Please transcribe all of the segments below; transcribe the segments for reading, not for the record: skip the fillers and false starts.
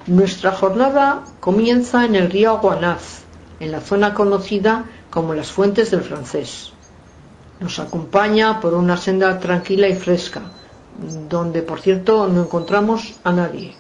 Nuestra jornada comienza en el río Aguanaz, en la zona conocida como las Fuentes del Francés. Nos acompaña por una senda tranquila y fresca, donde, por cierto, no encontramos a nadie.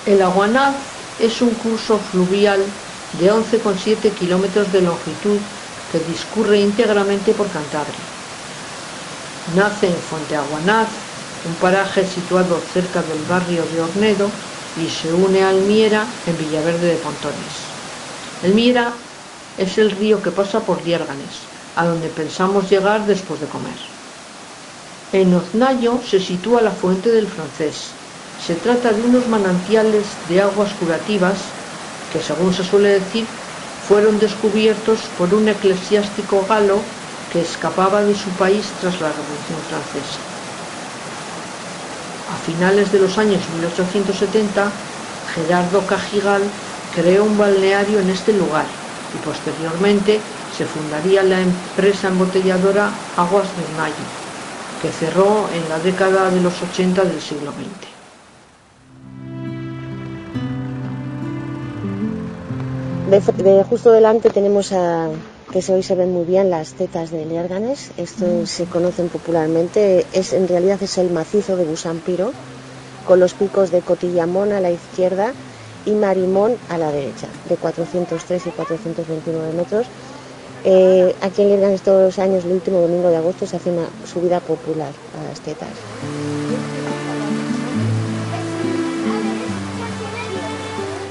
El Aguanaz es un curso fluvial de 11,7 kilómetros de longitud que discurre íntegramente por Cantabria. Nace en Fuente Aguanaz, un paraje situado cerca del barrio de Ornedo, y se une al Miera en Villaverde de Pontones. El Miera es el río que pasa por Liérganes, a donde pensamos llegar después de comer. En Oznayo se sitúa la Fuente del Francés. Se trata de unos manantiales de aguas curativas que, según se suele decir, fueron descubiertos por un eclesiástico galo que escapaba de su país tras la Revolución Francesa. A finales de los años 1870, Gerardo Cajigal creó un balneario en este lugar y posteriormente se fundaría la empresa embotelladora Aguas de Oznayo, que cerró en la década de los 80 del siglo XX. Justo delante tenemos que hoy se ven muy bien las tetas de Liérganes. Esto se conocen popularmente, en realidad es el macizo de Busampiro, con los picos de Cotillamón a la izquierda y Marimón a la derecha, de 403 y 429 metros. Aquí en Liérganes todos los años, el último domingo de agosto, se hace una subida popular a las tetas.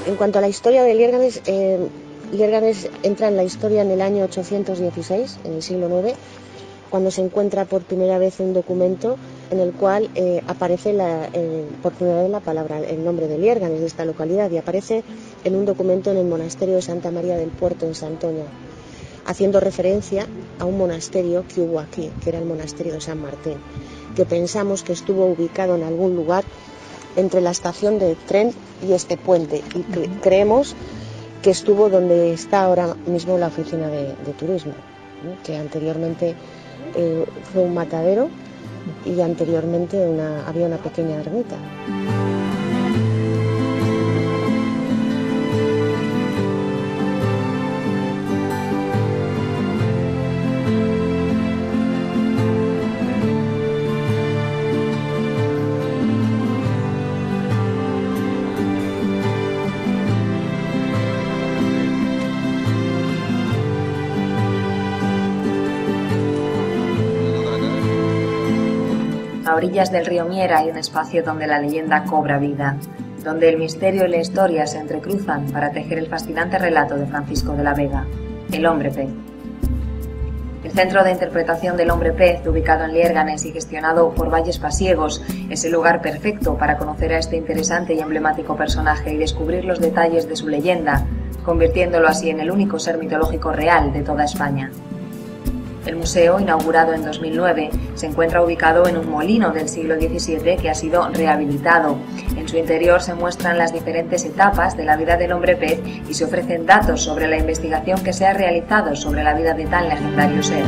En cuanto a la historia de Liérganes, Liérganes entra en la historia en el año 816, en el siglo IX, cuando se encuentra por primera vez un documento en el cual aparece por primera vez la palabra, el nombre de Liérganes, de esta localidad, y aparece en un documento en el monasterio de Santa María del Puerto, en Santoña, haciendo referencia a un monasterio que hubo aquí, que era el monasterio de San Martín, que pensamos que estuvo ubicado en algún lugar entre la estación de tren y este puente, y creemos que estuvo donde está ahora mismo la oficina de turismo, ¿no? Que anteriormente fue un matadero y anteriormente había una pequeña ermita. A orillas del río Miera hay un espacio donde la leyenda cobra vida, donde el misterio y la historia se entrecruzan para tejer el fascinante relato de Francisco de la Vega, el hombre pez. El centro de interpretación del hombre pez, ubicado en Liérganes y gestionado por Valles Pasiegos, es el lugar perfecto para conocer a este interesante y emblemático personaje y descubrir los detalles de su leyenda, convirtiéndolo así en el único ser mitológico real de toda España. El museo, inaugurado en 2009, se encuentra ubicado en un molino del siglo XVII que ha sido rehabilitado. En su interior se muestran las diferentes etapas de la vida del hombre pez y se ofrecen datos sobre la investigación que se ha realizado sobre la vida de tan legendario ser.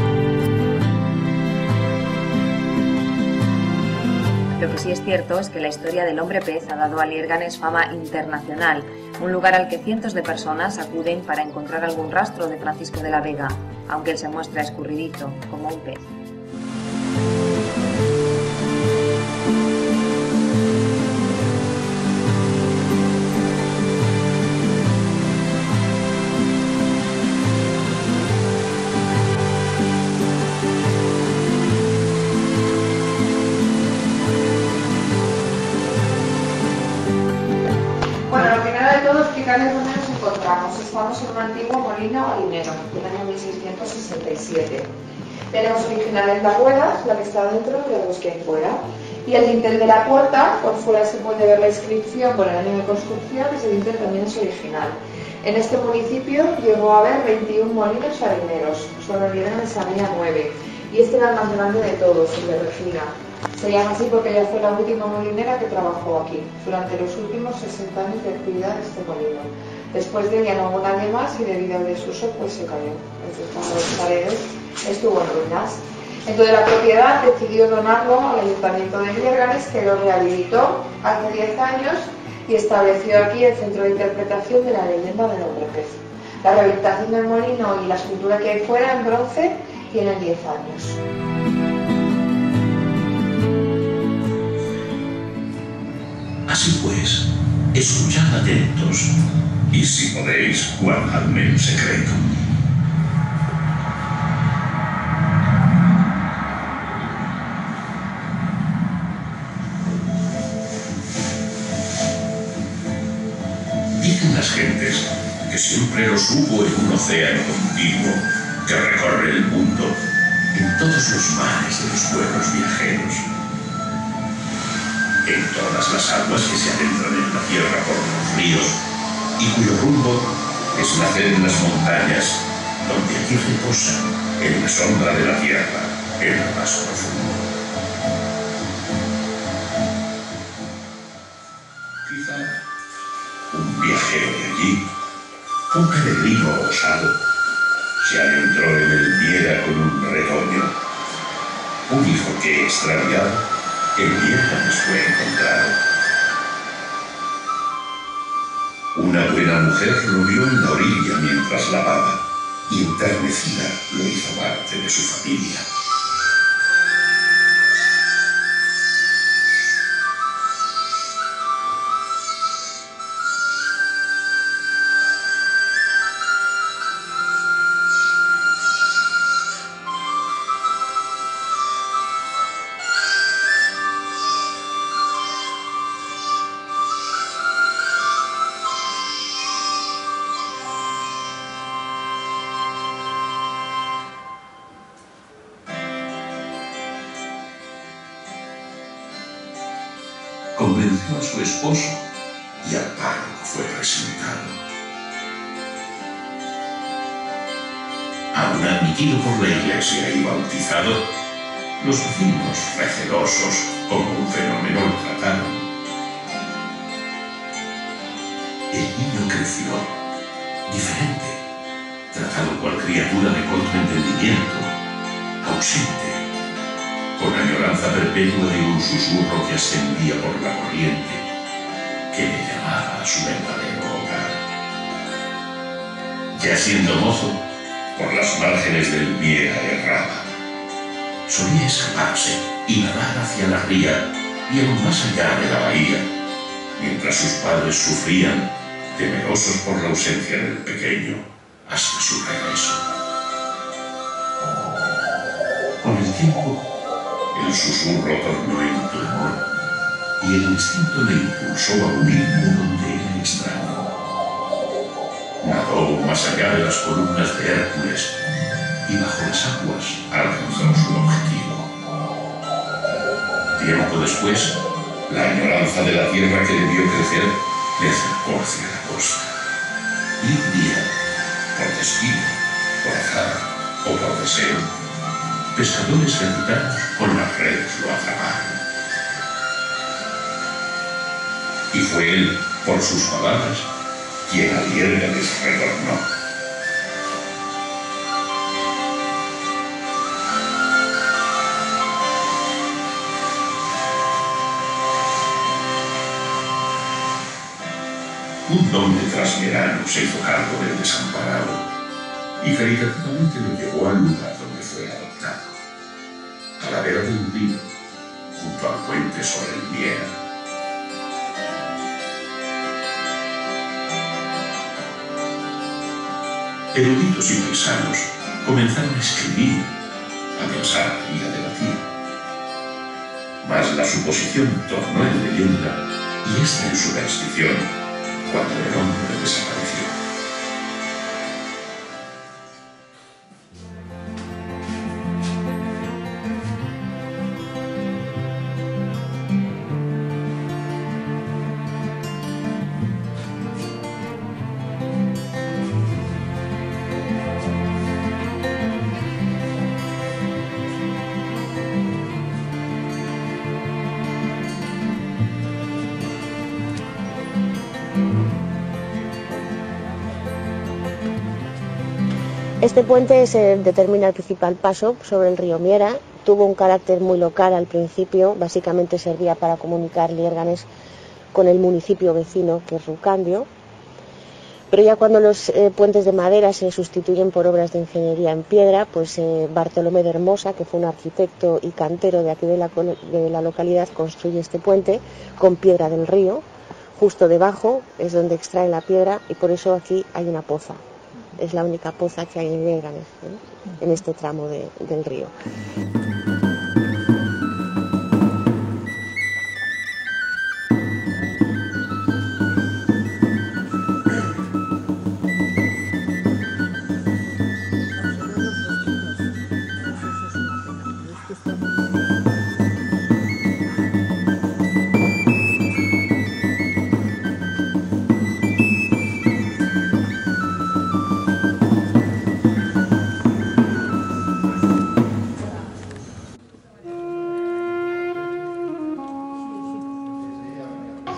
Lo que sí es cierto es que la historia del hombre pez ha dado a Liérganes fama internacional, un lugar al que cientos de personas acuden para encontrar algún rastro de Francisco de la Vega, aunque él se muestra escurridizo, como un pez. Bueno, lo primero de todo, explicarles dónde nos encontramos. Estamos en un antiguo molino harinero del año 1667. Tenemos originales las ruedas, la que está dentro y los que hay fuera. Y el dintel de la puerta, por fuera se puede ver la inscripción con el año de construcción, ese dintel también es original. En este municipio llegó a haber 21 molinos harineros, solo en Lierganes había 9. Y este era el más grande de todos, el de Regina. Se llama así porque ella fue la última molinera que trabajó aquí, durante los últimos 60 años de actividad de este molino. Después de ella no hubo nadie más y debido al desuso pues se cayó. Entonces, las paredes estuvo en ruinas. Entonces la propiedad decidió donarlo al Ayuntamiento de Lierganes, que lo rehabilitó hace 10 años y estableció aquí el centro de interpretación de la leyenda del hombre pez. La rehabilitación del molino y la escultura que hay fuera en bronce tienen 10 años. Así pues, escuchad atentos y si podéis, guardadme el secreto. Dicen las gentes que siempre los hubo en un océano continuo que recorre el mundo en todos los mares de los pueblos viajeros, en todas las aguas que se adentran en la tierra por los ríos y cuyo rumbo es nacer en las montañas, donde aquí reposa en la sombra de la tierra, en lo más profundo. Quizá un viajero de allí, un peregrino osado, se adentró en el Miera con un retoño, un hijo que, extraviado, en Lierganes fue encontrado. Una buena mujer lo vio en la orilla mientras lavaba y enternecida lo hizo parte de su familia. Convenció a su esposo y al párroco fue presentado. Aún admitido por la iglesia y bautizado, los vecinos, recelosos como un fenómeno, lo trataron. El niño creció, diferente, tratado cual criatura de corto entendimiento, ausente, con añoranza perpetua de un susurro que ascendía por la corriente, que le llamaba a su verdadero hogar. Ya siendo mozo, por las márgenes del Miera erraba. Solía escaparse y nadar hacia la ría y aún más allá de la bahía, mientras sus padres sufrían, temerosos por la ausencia del pequeño, hasta su regreso. Con el tiempo, el susurro tornó en clamor y el instinto le impulsó a huir de donde era extraño. Nadó más allá de las columnas de Hércules y bajo las aguas alcanzó su objetivo. Tiempo después, la añoranza de la tierra que le vio crecer le acercó hacia la costa. Y un día, por destino, por azar o por deseo, pescadores gaditanos con las redes lo atraparon. Y fue él, por sus palabras, quien a Lierganes retornó. Un don de Trasmerano se hizo cargo del desamparado y caritativamente lo llevó al lugar donde fue adoptado, a la vera del río, junto al puente sobre el Miera. Eruditos y paisanos comenzaron a escribir, a pensar y a debatir. Mas la suposición tornó en leyenda y esta en superstición cuando el hombre desapareció. Este puente determina el principal paso sobre el río Miera. Tuvo un carácter muy local al principio, básicamente servía para comunicar Liérganes con el municipio vecino, que es Rucandio. Pero ya cuando los puentes de madera se sustituyen por obras de ingeniería en piedra, pues Bartolomé de Hermosa, que fue un arquitecto y cantero de aquí de la localidad, construye este puente con piedra del río. Justo debajo es donde extraen la piedra y por eso aquí hay una poza. Es la única poza que hay en Liérganes, en este tramo del río.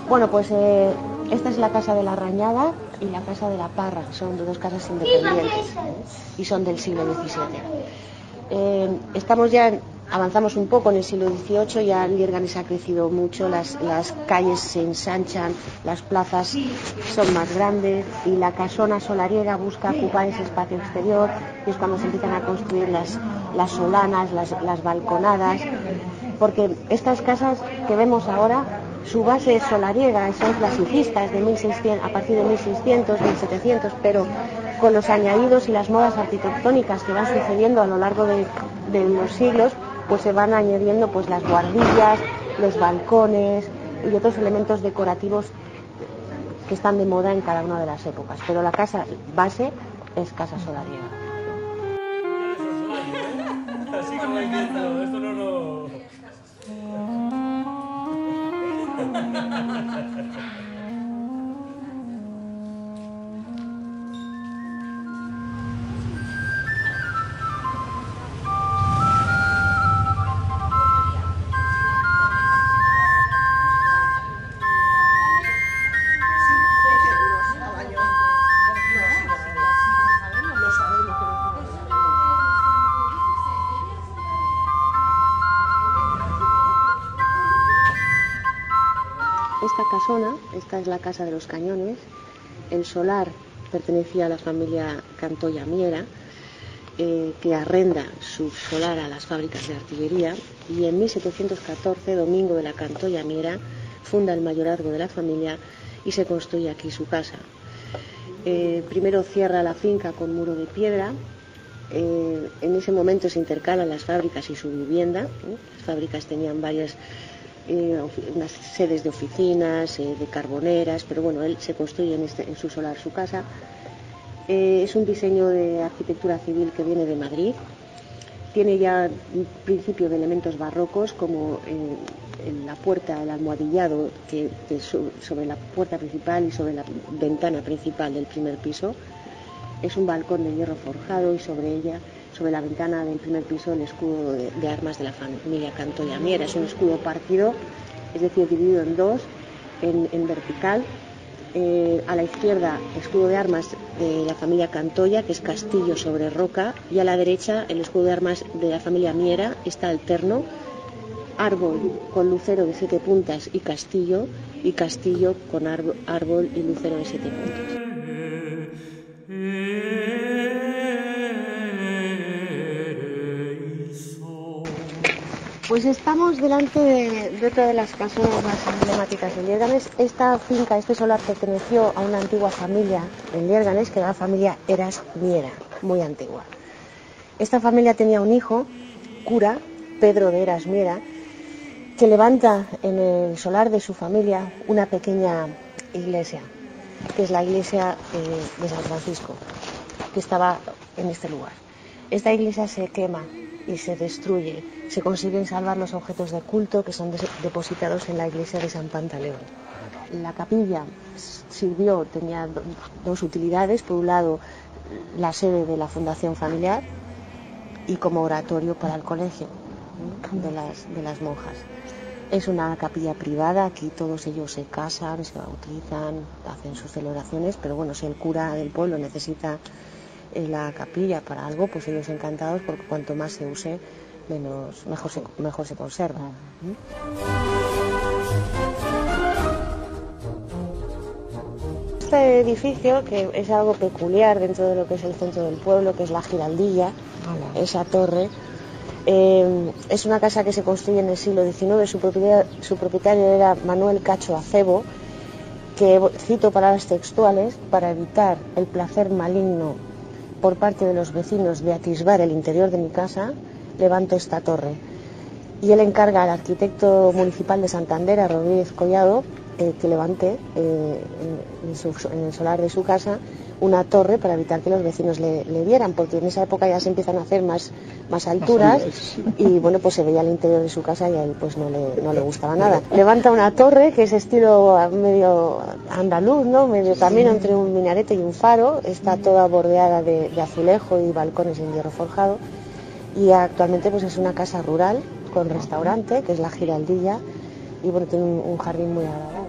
Bueno, pues esta es la casa de la Rañada y la casa de la Parra, son dos casas independientes y son del siglo XVII. Avanzamos un poco en el siglo XVIII, ya Liérganes ha crecido mucho, las calles se ensanchan, las plazas son más grandes y la casona solariega busca ocupar ese espacio exterior y es cuando se empiezan a construir las solanas, las balconadas, porque estas casas que vemos ahora, su base es solariega, son clasicistas de 1600, a partir de 1600, 1700, pero con los añadidos y las modas arquitectónicas que van sucediendo a lo largo de los siglos, pues se van añadiendo pues las guardillas, los balcones y otros elementos decorativos que están de moda en cada una de las épocas, pero la casa base es casa solariega. Así como diciendo, esto no. Esta casona, esta es la casa de los Cañones, el solar pertenecía a la familia Cantoya Miera, que arrenda su solar a las fábricas de artillería, y en 1714 Domingo de la Cantoya Miera funda el mayorazgo de la familia y se construye aquí su casa. Primero cierra la finca con muro de piedra. En ese momento se intercalan las fábricas y su vivienda. Las fábricas tenían varias unas sedes de oficinas, de carboneras, pero bueno, él se construye en su solar su casa. Es un diseño de arquitectura civil que viene de Madrid. Tiene ya un principio de elementos barrocos, como en la puerta, el almohadillado sobre la puerta principal y sobre la ventana principal del primer piso. Es un balcón de hierro forjado y sobre ella, sobre la ventana del primer piso, el escudo de armas de la familia Cantoya Miera. Es un escudo partido, es decir, dividido en dos, en vertical. A la izquierda, escudo de armas de la familia Cantoya, que es castillo sobre roca, y a la derecha, el escudo de armas de la familia Miera, está alterno, árbol con lucero de 7 puntas y castillo con árbol y lucero de 7 puntas. Pues estamos delante de otra de las casonas más emblemáticas de Liérganes. Esta finca, este solar, perteneció a una antigua familia en Liérganes, que era la familia Eras Miera, muy antigua. Esta familia tenía un hijo, cura, Pedro de Eras Miera, que levanta en el solar de su familia una pequeña iglesia, que es la iglesia de San Francisco, que estaba en este lugar. Esta iglesia se quema y se destruye. Se consiguen salvar los objetos de culto que son depositados en la iglesia de San Pantaleón. La capilla tenía dos utilidades: por un lado, la sede de la fundación familiar, y como oratorio para el colegio de las monjas. Es una capilla privada, aquí todos ellos se casan, se bautizan, hacen sus celebraciones, pero bueno, si el cura del pueblo necesita la capilla para algo, pues ellos encantados, porque cuanto más se use, mejor se conserva. Este edificio, que es algo peculiar dentro de lo que es el centro del pueblo, que es la Giraldilla, esa torre, es una casa que se construye en el siglo XIX. Su propietario era Manuel Cacho Acebo, que, cito palabras textuales, para evitar el placer maligno por parte de los vecinos de atisbar el interior de mi casa, levanto esta torre. Y él encarga al arquitecto municipal de Santander, a Rodríguez Collado, que levante en el solar de su casa una torre para evitar que los vecinos le vieran, porque en esa época ya se empiezan a hacer más alturas y bueno, pues se veía el interior de su casa y a él pues no le gustaba nada. Levanta una torre que es estilo medio andaluz, ¿no? Medio camino entre un minarete y un faro, está toda bordeada de azulejo y balcones en hierro forjado, y actualmente pues es una casa rural con restaurante, que es la Giraldilla, y bueno, tiene un jardín muy agradable.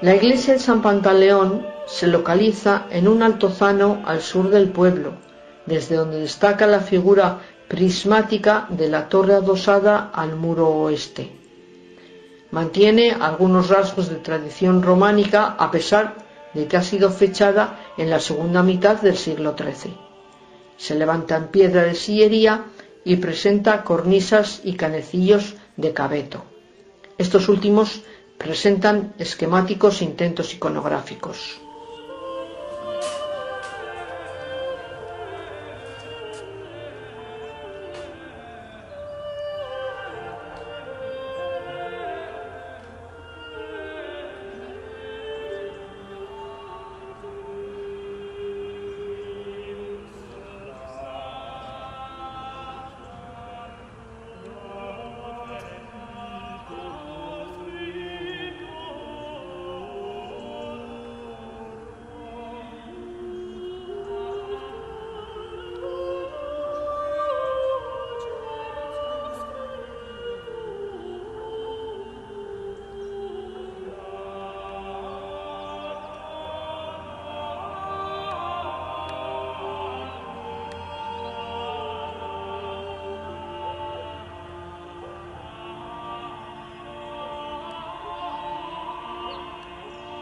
La iglesia de San Pantaleón se localiza en un altozano al sur del pueblo, desde donde destaca la figura prismática de la torre adosada al muro oeste. Mantiene algunos rasgos de tradición románica a pesar de que ha sido fechada en la segunda mitad del siglo XIII. Se levanta en piedra de sillería y presenta cornisas y canecillos de cabeto. Estos últimos presentan esquemáticos intentos iconográficos.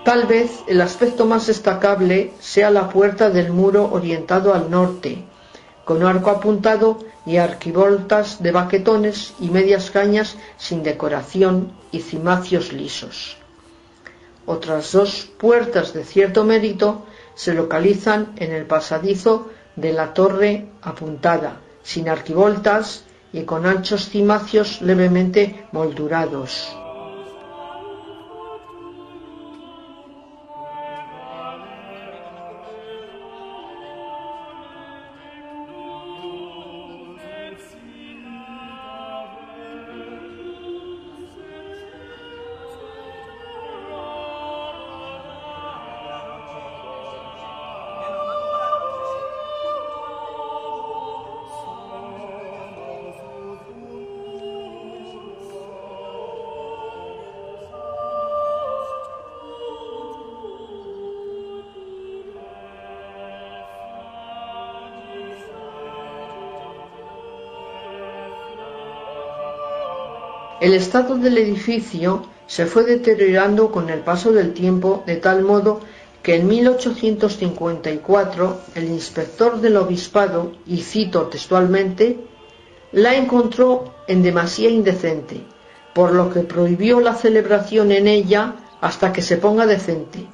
Tal vez el aspecto más destacable sea la puerta del muro orientado al norte, con arco apuntado y arquivoltas de baquetones y medias cañas sin decoración y cimacios lisos. Otras dos puertas de cierto mérito se localizan en el pasadizo de la torre apuntada, sin arquivoltas y con anchos cimacios levemente moldurados. El estado del edificio se fue deteriorando con el paso del tiempo, de tal modo que en 1854 el inspector del obispado, y cito textualmente, la encontró en demasía indecente, por lo que prohibió la celebración en ella hasta que se ponga decente,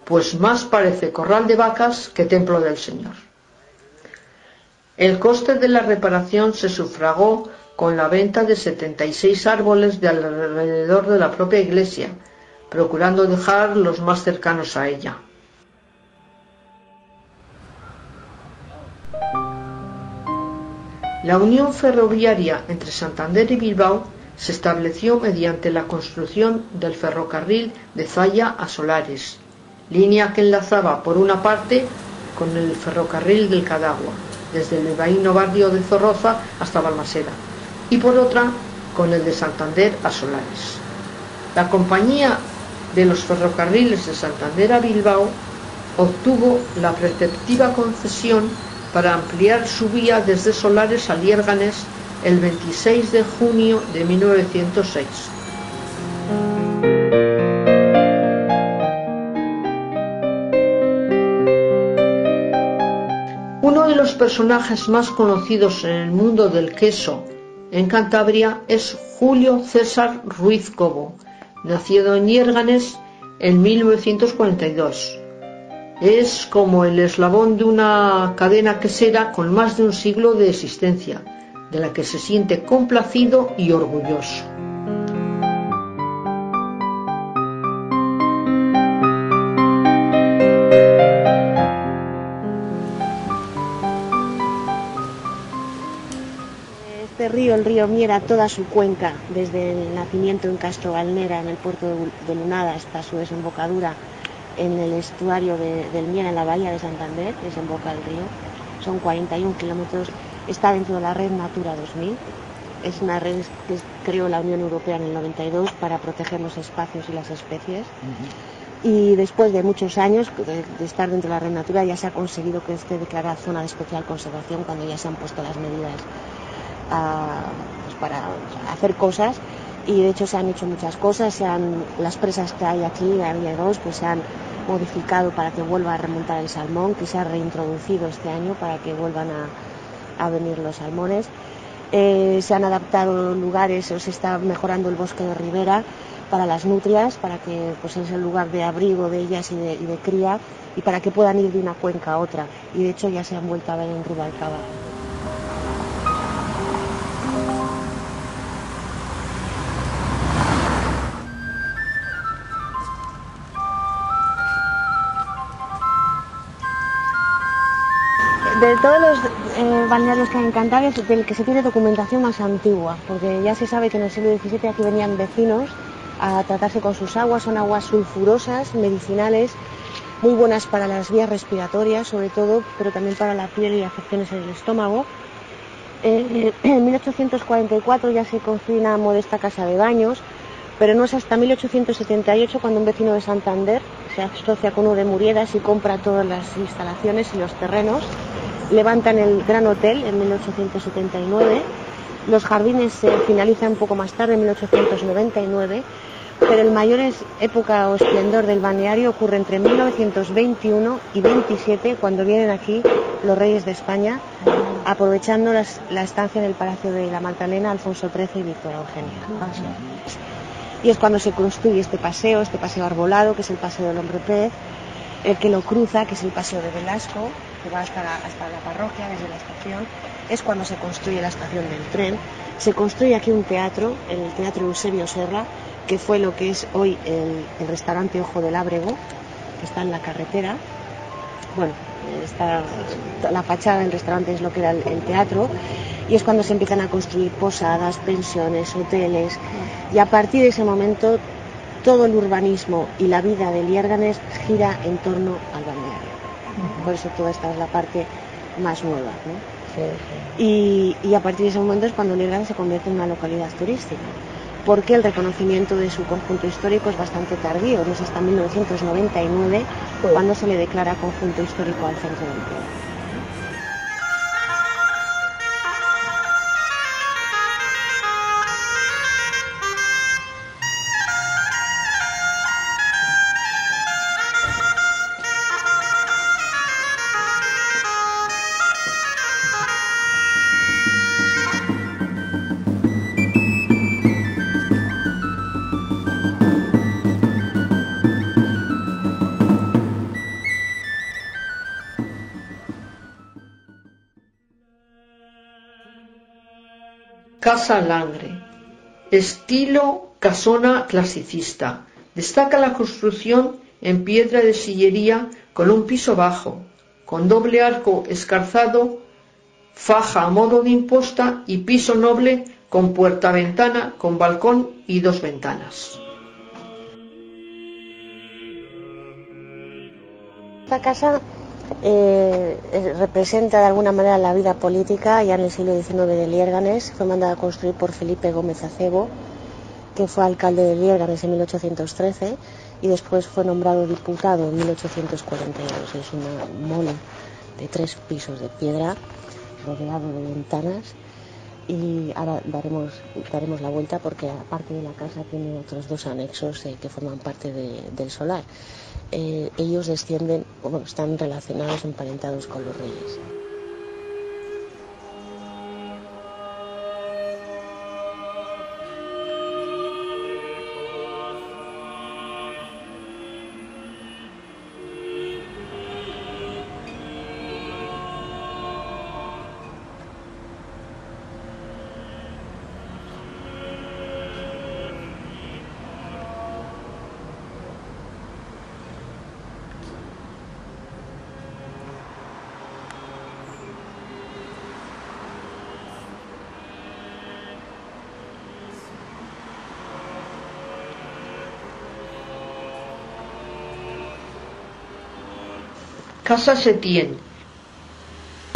pues más parece corral de vacas que templo del Señor. El coste de la reparación se sufragó con la venta de 76 árboles de alrededor de la propia iglesia, procurando dejar los más cercanos a ella. La unión ferroviaria entre Santander y Bilbao se estableció mediante la construcción del ferrocarril de Zalla a Solares, línea que enlazaba por una parte con el ferrocarril del Cadagua, desde el bilbaíno barrio de Zorroza hasta Balmaseda, y por otra con el de Santander a Solares. La compañía de los ferrocarriles de Santander a Bilbao obtuvo la preceptiva concesión para ampliar su vía desde Solares a Liérganes el 26 de junio de 1906. Uno de los personajes más conocidos en el mundo del queso en Cantabria es Julio César Ruiz Cobo, nacido en Liérganes en 1942. Es como el eslabón de una cadena quesera con más de un siglo de existencia, de la que se siente complacido y orgulloso. Este río, el río Miera, toda su cuenca, desde el nacimiento en Castro Valnera, en el puerto de Lunada, hasta su desembocadura en el estuario del Miera, en la bahía de Santander, desemboca el río. Son 41 kilómetros, está dentro de la red Natura 2000. Es una red que creó la Unión Europea en el 92 para proteger los espacios y las especies. Y después de muchos años de estar dentro de la red Natura, ya se ha conseguido que esté declarada zona de especial conservación, cuando ya se han puesto las medidas para hacer cosas. Y de hecho se han hecho muchas cosas. Las presas que hay aquí, había dos, pues se han modificado para que vuelva a remontar el salmón, que se ha reintroducido este año para que vuelvan a venir los salmones. Se han adaptado lugares, se está mejorando el bosque de ribera para las nutrias, para que pues es el lugar de abrigo de ellas y de cría, y para que puedan ir de una cuenca a otra. Y de hecho ya se han vuelto a ver en Rubalcaba. De todos los balnearios que hay en Cantabria, es del que se tiene documentación más antigua, porque ya se sabe que en el siglo XVII aquí venían vecinos a tratarse con sus aguas. Son aguas sulfurosas, medicinales, muy buenas para las vías respiratorias, sobre todo, pero también para la piel y afecciones en el estómago. En 1844 ya se construye una modesta casa de baños, pero no es hasta 1878 cuando un vecino de Santander se asocia con uno de Muriedas y compra todas las instalaciones y los terrenos. Levantan el Gran Hotel en 1879, los jardines se finalizan un poco más tarde, en 1899, pero el mayor época o esplendor del balneario ocurre entre 1921 y 27, cuando vienen aquí los reyes de España, aprovechando la estancia en el Palacio de la Magdalena, Alfonso XIII y Victoria Eugenia. Y es cuando se construye este paseo arbolado, que es el Paseo del Hombre Pez, el que lo cruza, que es el Paseo de Velasco, que va hasta la parroquia desde la estación. Es cuando se construye la estación del tren. Se construye aquí un teatro, el Teatro Eusebio Serra, que fue lo que es hoy el restaurante Ojo del Ábrego, que está en la carretera. Bueno, la fachada del restaurante es lo que era el teatro, y es cuando se empiezan a construir posadas, pensiones, hoteles, y a partir de ese momento todo el urbanismo y la vida de Liérganes gira en torno al balneario. Por eso toda esta es la parte más nueva, ¿no? Sí. Y a partir de ese momento es cuando Liérganes se convierte en una localidad turística, porque el reconocimiento de su conjunto histórico es bastante tardío, no es hasta 1999 cuando se le declara conjunto histórico al centro del pueblo. Casa Langre, estilo casona clasicista. Destaca la construcción en piedra de sillería con un piso bajo, con doble arco escarzado, faja a modo de imposta y piso noble con puerta-ventana, con balcón y 2 ventanas. Esta casa representa de alguna manera la vida política ya en el siglo XIX de Liérganes. Fue mandada a construir por Felipe Gómez Acebo, que fue alcalde de Liérganes en 1813 y después fue nombrado diputado en 1842. Es una mole de 3 pisos de piedra rodeado de ventanas, y ahora daremos la vuelta porque aparte de la casa tiene otros 2 anexos que forman parte del solar. Ellos descienden, bueno, están relacionados, emparentados con los reyes. Casa Setién,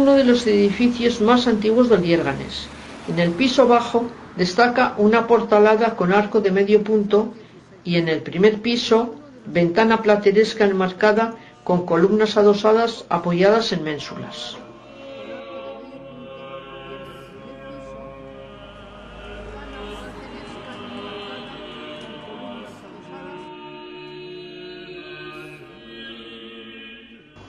uno de los edificios más antiguos de Liérganes. En el piso bajo destaca una portalada con arco de medio punto y en el primer piso ventana plateresca enmarcada con columnas adosadas apoyadas en ménsulas.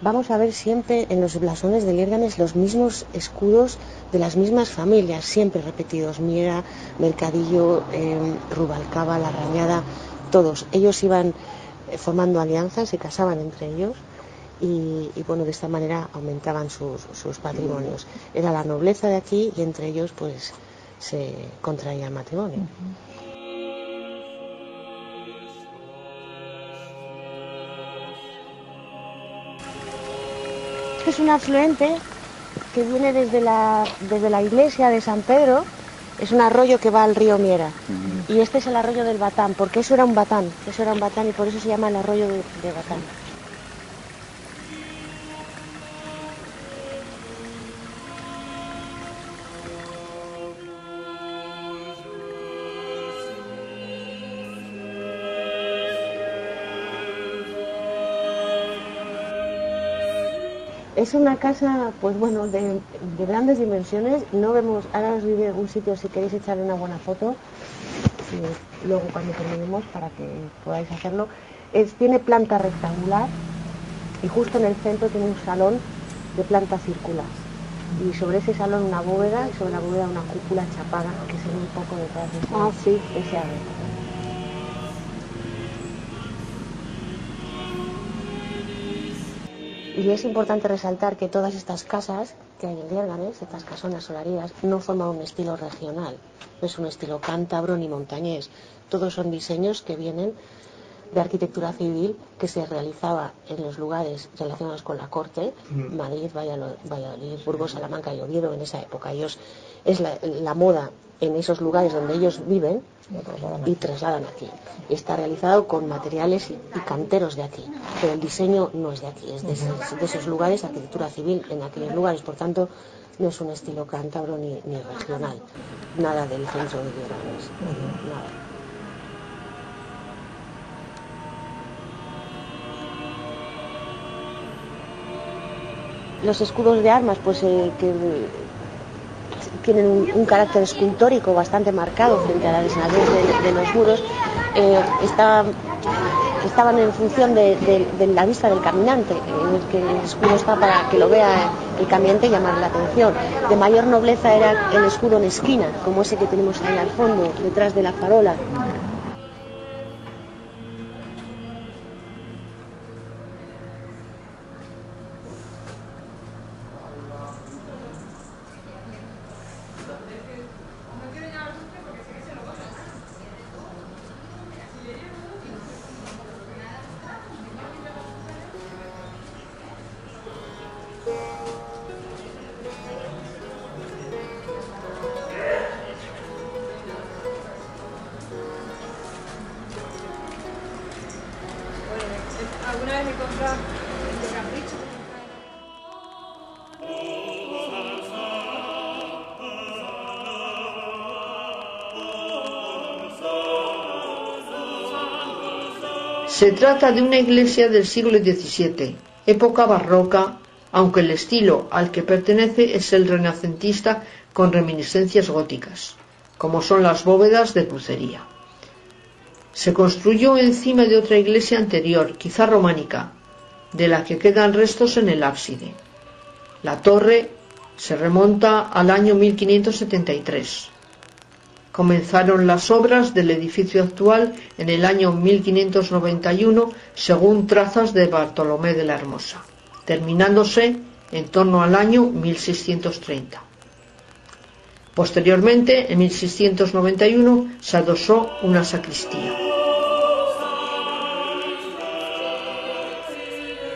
Vamos a ver siempre en los blasones de Liérganes los mismos escudos de las mismas familias, siempre repetidos: Miera, Mercadillo, Rubalcaba, La Rañada, todos. Ellos iban formando alianzas, se casaban entre ellos y bueno, de esta manera aumentaban sus patrimonios. Era la nobleza de aquí y entre ellos pues se contraía el matrimonio. Es un afluente que viene desde la iglesia de San Pedro. Es un arroyo que va al río Miera. Y este es el arroyo del Batán, porque eso era un batán y por eso se llama el arroyo de Batán. Es una casa, pues bueno, de grandes dimensiones. No vemos, ahora os diré un sitio si queréis echarle una buena foto, luego cuando terminemos para que podáis hacerlo. Tiene planta rectangular y justo en el centro tiene un salón de planta circular. Y sobre ese salón una bóveda y sobre la bóveda una cúpula chapada que se ve un poco detrás de ese arco. Y es importante resaltar que todas estas casas que hay en Liérganes, estas casonas solarías, no forman un estilo regional, no es un estilo cántabro ni montañés. Todos son diseños que vienen de arquitectura civil que se realizaba en los lugares relacionados con la corte, Madrid, Valladolid, Burgos, Salamanca y Oviedo en esa época. Es la moda en esos lugares donde ellos viven y trasladan aquí. Está realizado con materiales y canteros de aquí, pero el diseño no es de aquí, es de esos lugares, arquitectura civil en aquellos lugares. Por tanto, no es un estilo cántabro ni regional, nada del centro de Liérganes, nada. Los escudos de armas, pues que tienen un carácter escultórico bastante marcado frente a la desnudez de los muros, estaban en función de la vista del caminante, en el que el escudo está para que lo vea el caminante y llamar la atención. De mayor nobleza era el escudo en esquina, como ese que tenemos ahí al fondo, detrás de la farola. ¿Alguna vez he comprado el de capricho? Se trata de una iglesia del siglo XVII, época barroca, aunque el estilo al que pertenece es el renacentista con reminiscencias góticas, como son las bóvedas de crucería. Se construyó encima de otra iglesia anterior, quizá románica, de la que quedan restos en el ábside. La torre se remonta al año 1573. Comenzaron las obras del edificio actual en el año 1591 según trazas de Bartolomé de la Hermosa, terminándose en torno al año 1630. Posteriormente, en 1691, se adosó una sacristía.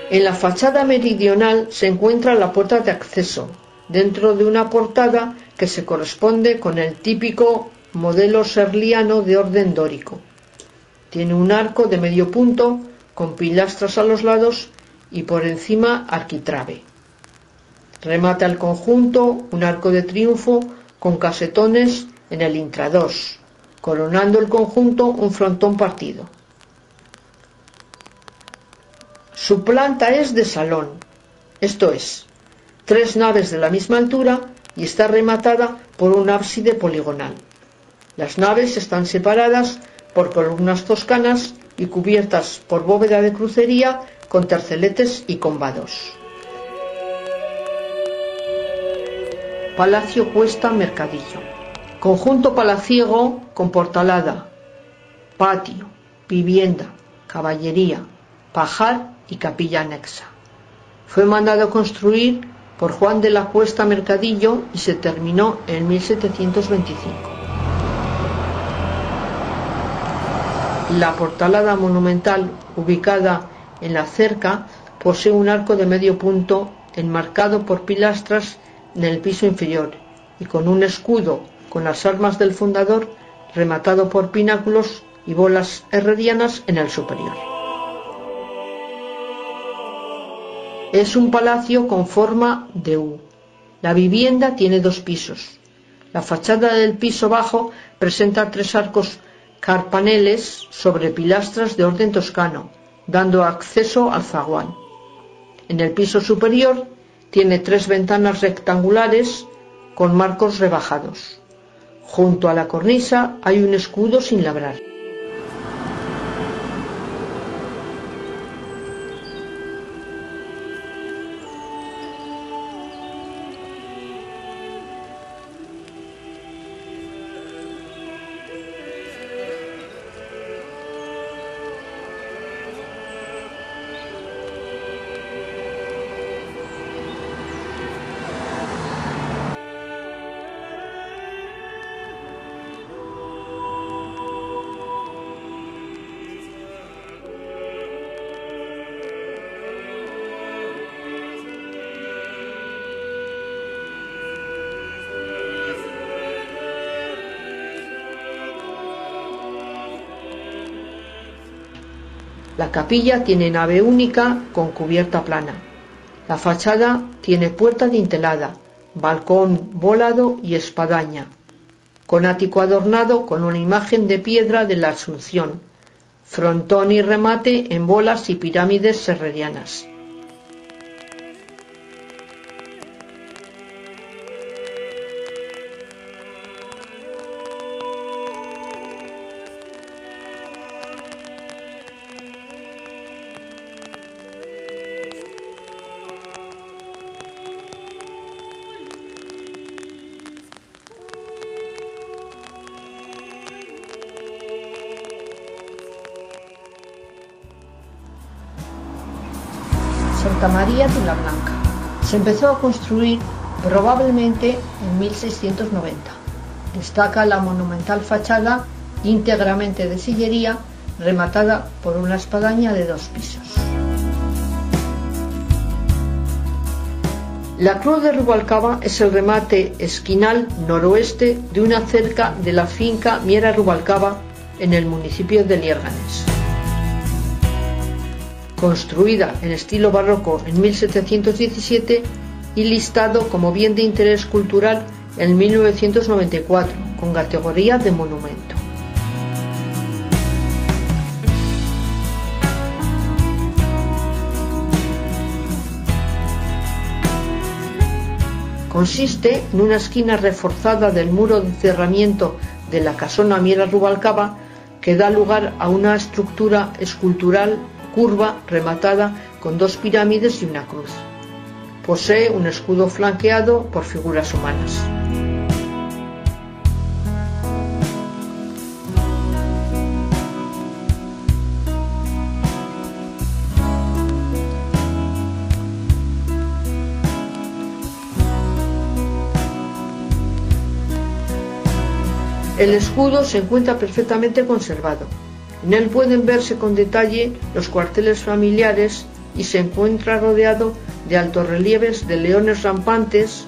En la fachada meridional se encuentra la puerta de acceso, dentro de una portada que se corresponde con el típico modelo serliano de orden dórico. Tiene un arco de medio punto, con pilastras a los lados y por encima arquitrabe. Remata el conjunto un arco de triunfo con casetones en el intradós, coronando el conjunto un frontón partido. Su planta es de salón, esto es, 3 naves de la misma altura y está rematada por un ábside poligonal. Las naves están separadas por columnas toscanas y cubiertas por bóveda de crucería con terceletes y combados. Palacio Cuesta Mercadillo. Conjunto palaciego con portalada, patio, vivienda, caballería, pajar y capilla anexa. Fue mandado construir por Juan de la Cuesta Mercadillo y se terminó en 1725. La portalada monumental, ubicada en la cerca, posee un arco de medio punto enmarcado por pilastras en el piso inferior y con un escudo con las armas del fundador rematado por pináculos y bolas herrerianas en el superior. Es un palacio con forma de U. La vivienda tiene 2 pisos. La fachada del piso bajo presenta 3 arcos carpaneles sobre pilastras de orden toscano, dando acceso al zaguán. En el piso superior tiene 3 ventanas rectangulares con marcos rebajados. Junto a la cornisa hay un escudo sin labrar. La capilla tiene nave única con cubierta plana. La fachada tiene puerta dintelada, balcón volado y espadaña, con ático adornado con una imagen de piedra de la Asunción, frontón y remate en bolas y pirámides herrerianas. Santa María de la Blanca. Se empezó a construir probablemente en 1690. Destaca la monumental fachada íntegramente de sillería, rematada por una espadaña de 2 pisos. La Cruz de Rubalcaba es el remate esquinal noroeste de una cerca de la finca Miera Rubalcaba en el municipio de Liérganes. construida en estilo barroco en 1717 y listado como bien de interés cultural en 1994, con categoría de monumento. Consiste en una esquina reforzada del muro de cerramiento de la casona Miera Rubalcaba que da lugar a una estructura escultural curva rematada con dos pirámides y una cruz. Posee un escudo flanqueado por figuras humanas. El escudo se encuentra perfectamente conservado. En él pueden verse con detalle los cuarteles familiares y se encuentra rodeado de altos relieves de leones rampantes,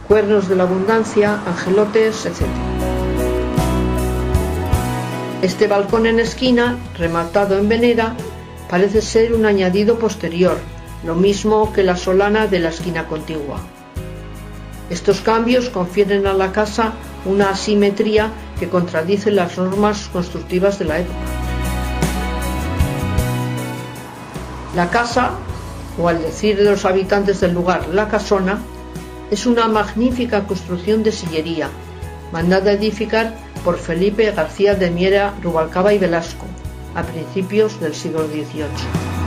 cuernos de la abundancia, angelotes, etc. Este balcón en esquina, rematado en venera, parece ser un añadido posterior, lo mismo que la solana de la esquina contigua. Estos cambios confieren a la casa una asimetría que contradice las normas constructivas de la época. La casa, o al decir de los habitantes del lugar, la casona, es una magnífica construcción de sillería, mandada a edificar por Felipe García de Miera Rubalcaba y Velasco, a principios del siglo XVIII.